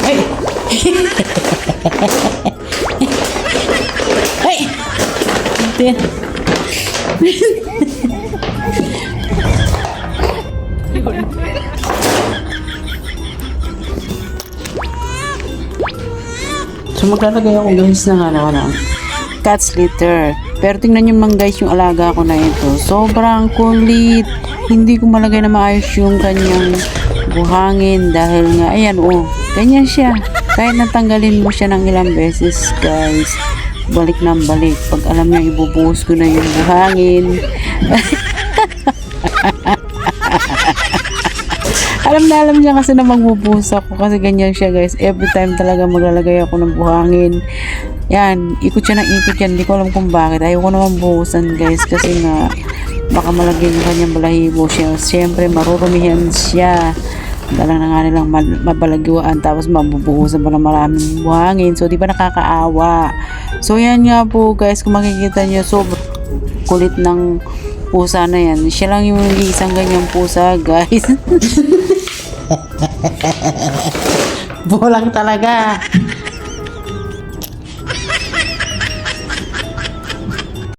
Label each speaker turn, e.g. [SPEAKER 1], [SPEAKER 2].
[SPEAKER 1] Ay! Ay! Tin. So maglalagay ako guys ng cat's litter. Pero tingnan nyo man guys yung alaga ko na ito. Sobrang kulit. Hindi ko malagay na maayos yung kanyang buhangin dahil nga ayan ganyan siya. Kahit natanggalin mo siya ng ilang beses guys, balik ng balik. Pag alam niya ibubuhos ko na yung buhangin. Alam niya kasi na magbubuhos ako kasi ganyan siya guys. Every time talaga maglalagay ako ng buhangin. Yan, ikot siya ng ikot yan. Hindi ko alam kung bakit. Ayaw ko naman buhusan guys kasi nga baka malagyan yung kanyang balahibo siya. Siyempre marurumihan siya. Dala na nga nilang mabalaguan tapos mabubuhusan pa ng maraming buhangin. So di ba nakakaawa. So yan nga po guys, kung makikita nyo sobrang kulit ng pusa na yan. Siya lang yung isang ganyang pusa guys. Bulang talaga.